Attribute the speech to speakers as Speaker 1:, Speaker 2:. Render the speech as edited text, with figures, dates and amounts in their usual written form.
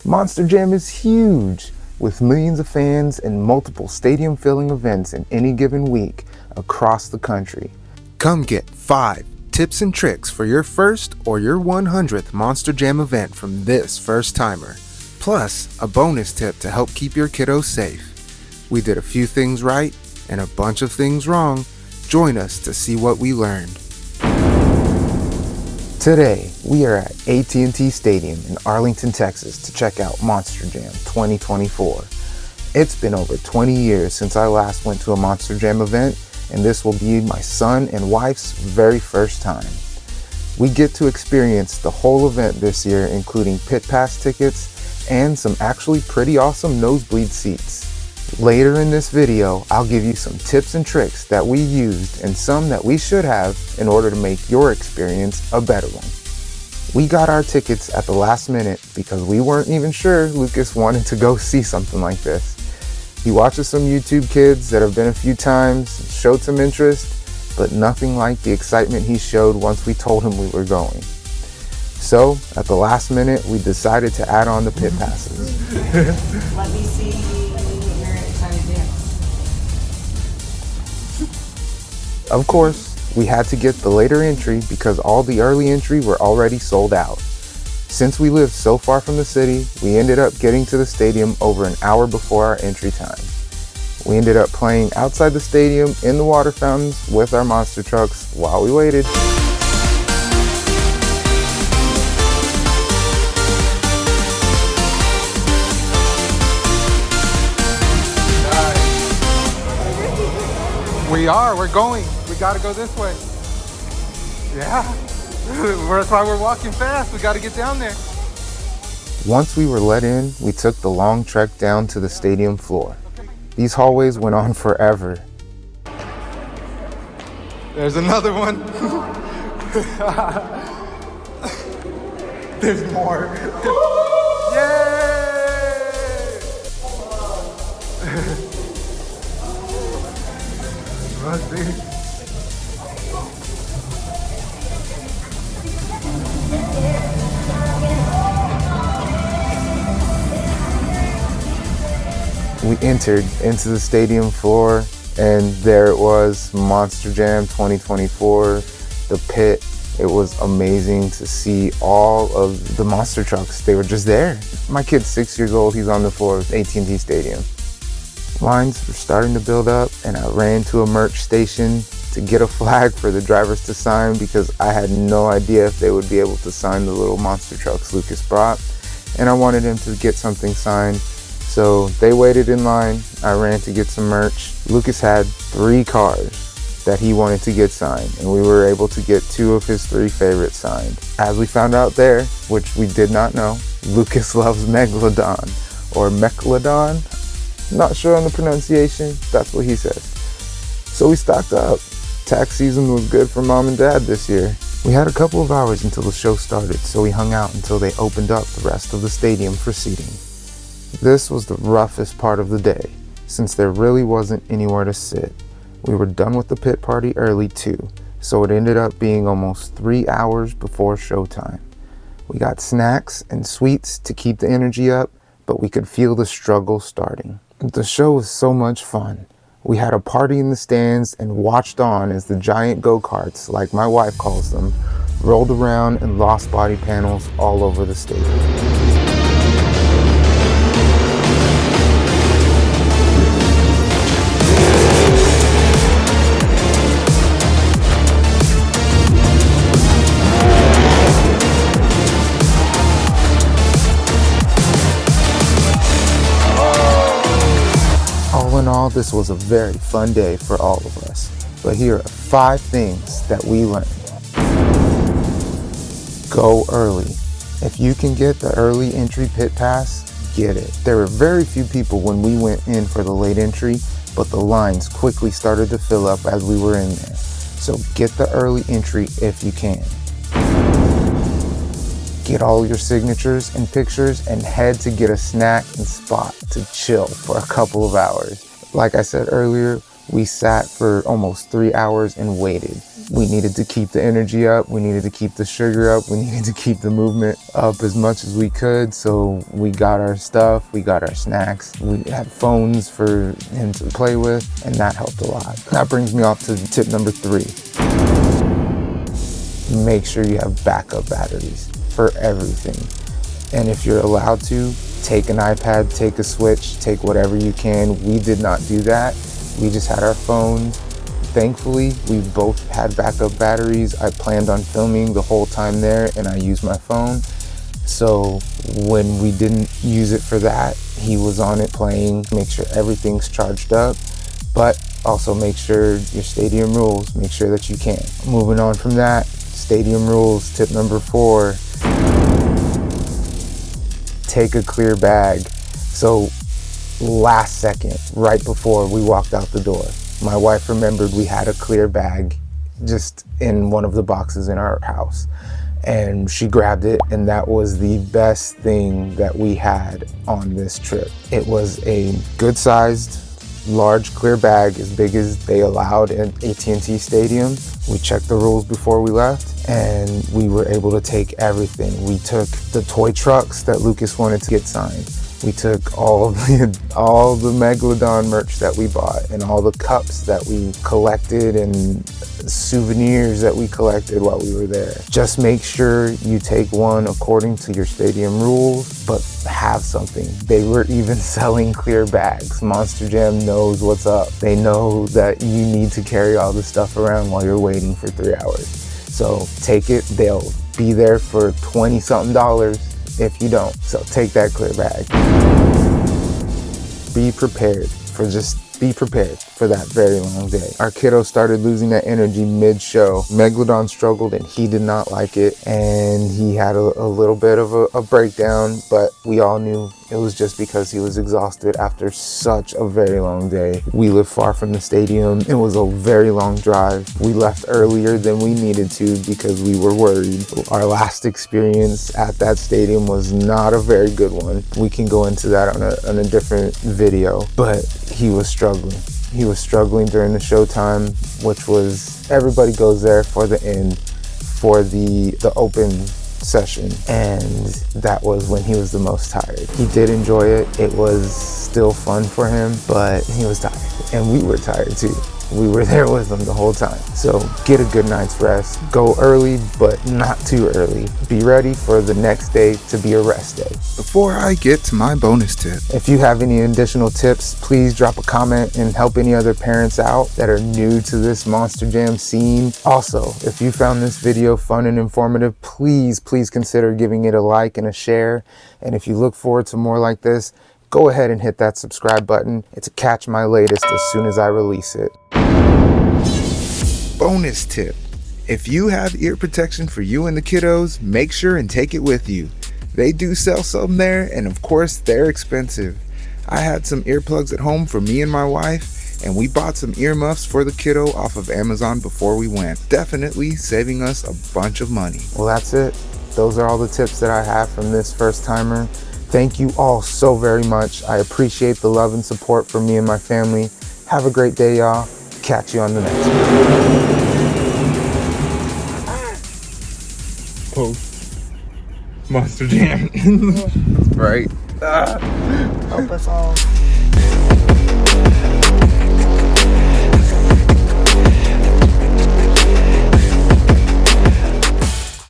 Speaker 1: Monster Jam is huge, with millions of fans and multiple stadium-filling events in any given week across the country. Come get 5 tips and tricks for your first or your 100th Monster Jam event from this first-timer. Plus, a bonus tip to help keep your kiddos safe. We did a few things right and a bunch of things wrong. Join us to see what we learned. Today, we are at AT&T Stadium in Arlington, Texas to check out Monster Jam 2024. It's been over 20 years since I last went to a Monster Jam event, and this will be my son and wife's very first time. We get to experience the whole event this year, including pit pass tickets and some actually pretty awesome nosebleed seats. Later in this video, I'll give you some tips and tricks that we used and some that we should have in order to make your experience a better one. We got our tickets at the last minute because we weren't even sure Lucas wanted to go see something like this. He watches some YouTube kids that have been a few times, showed some interest, but nothing like the excitement he showed once we told him we were going. So, at the last minute, we decided to add on the pit passes.
Speaker 2: Let me see your excited dance.
Speaker 1: Of course, we had to get the later entry because all the early entry were already sold out. Since we lived so far from the city, we ended up getting to the stadium over an hour before our entry time. We ended up playing outside the stadium in the water fountains with our monster trucks while we waited.
Speaker 3: We're going. We gotta go this way. Yeah. That's why we're walking fast. We gotta get down there.
Speaker 1: Once we were let in, we took the long trek down to the stadium floor. These hallways went on forever.
Speaker 3: There's another one. There's more. Yay! Must be.
Speaker 1: We entered into the stadium floor, and there it was, Monster Jam 2024, the pit. It was amazing to see all of the monster trucks. They were just there. My kid's 6 years old. He's on the floor of AT&T Stadium. Lines were starting to build up, and I ran to a merch station to get a flag for the drivers to sign because I had no idea if they would be able to sign the little monster trucks Lucas brought, and I wanted him to get something signed. So they waited in line. I ran to get some merch. Lucas had 3 cars that he wanted to get signed, and we were able to get 2 of his 3 favorites signed. As we found out there, which we did not know, Lucas loves Megalodon, or Mechalodon. Not sure on the pronunciation, that's what he said. So we stocked up. Tax season was good for mom and dad this year. We had a couple of hours until the show started, so we hung out until they opened up the rest of the stadium for seating. This was the roughest part of the day, since there really wasn't anywhere to sit. We were done with the pit party early too, so it ended up being almost 3 hours before showtime. We got snacks and sweets to keep the energy up, but we could feel the struggle starting. The show was so much fun. We had a party in the stands and watched on as the giant go-karts, like my wife calls them, rolled around and lost body panels all over the stadium. All in all, this was a very fun day for all of us. But here are 5 things that we learned. Go early. If you can get the early entry pit pass, get it. There were very few people when we went in for the late entry, but the lines quickly started to fill up as we were in there. So get the early entry if you can. Get all your signatures and pictures and head to get a snack and spot to chill for a couple of hours. Like I said earlier, we sat for almost 3 hours and waited. We needed to keep the energy up. We needed to keep the sugar up. We needed to keep the movement up as much as we could. So we got our stuff, we got our snacks. We had phones for him to play with, and that helped a lot. That brings me off to tip number 3. Make sure you have backup batteries for everything. And if you're allowed to, take an iPad, take a Switch, take whatever you can. We did not do that. We just had our phones. Thankfully, we both had backup batteries. I planned on filming the whole time there, and I used my phone. So when we didn't use it for that, he was on it playing. Make sure everything's charged up, but also make sure your stadium rules, make sure that you can. Moving on from that, stadium rules, tip number 4, take a clear bag. So last second, right before we walked out the door, my wife remembered we had a clear bag just in one of the boxes in our house. And she grabbed it, and that was the best thing that we had on this trip. It was a good-sized, large clear bag, as big as they allowed at AT&T Stadium. We checked the rules before we left, and we were able to take everything. We took the toy trucks that Lucas wanted to get signed. We took all the Megalodon merch that we bought, and all the cups that we collected, and souvenirs that we collected while we were there. Just make sure you take one according to your stadium rules, but have something. They were even selling clear bags. Monster Jam knows what's up. They know that you need to carry all the stuff around while you're waiting for 3 hours. So take it. They'll be there for $20-something if you don't. So take that clear bag. Be prepared for that very long day. Our kiddo started losing that energy mid-show. Megalodon struggled, and he did not like it, and he had a little bit of a breakdown, but we all knew it was just because he was exhausted after such a very long day. We live far from the stadium. It was a very long drive. We left earlier than we needed to because we were worried. Our last experience at that stadium was not a very good one. We can go into that on a different video, but he was struggling. He was struggling during the showtime, which was, everybody goes there for the end, for the open session, and that was when he was the most tired. He did enjoy it. It was still fun for him, but he was tired, and we were tired too. We were there with him the whole time. So get a good night's rest. Go early, but not too early. Be ready for the next day to be a rest day.
Speaker 4: Before I get to my bonus tip,
Speaker 1: If you have any additional tips, please drop a comment and help any other parents out that are new to this Monster Jam scene. Also, if you found this video fun and informative, please consider giving it a like and a share. And if you look forward to more like this, go ahead and hit that subscribe button. It's to catch my latest as soon as I release it.
Speaker 4: bonus tip. If you have ear protection for you and the kiddos, make sure and take it with you. They do sell some there, and of course, they're expensive. I had some earplugs at home for me and my wife, and we bought some earmuffs for the kiddo off of Amazon before we went. Definitely saving us a bunch of money.
Speaker 1: Well, that's it. Those are all the tips that I have from this first timer. Thank you all so very much. I appreciate the love and support from me and my family. Have a great day, y'all. Catch you on the next one.
Speaker 3: Post Monster Jam.
Speaker 4: Right?
Speaker 2: Help us all.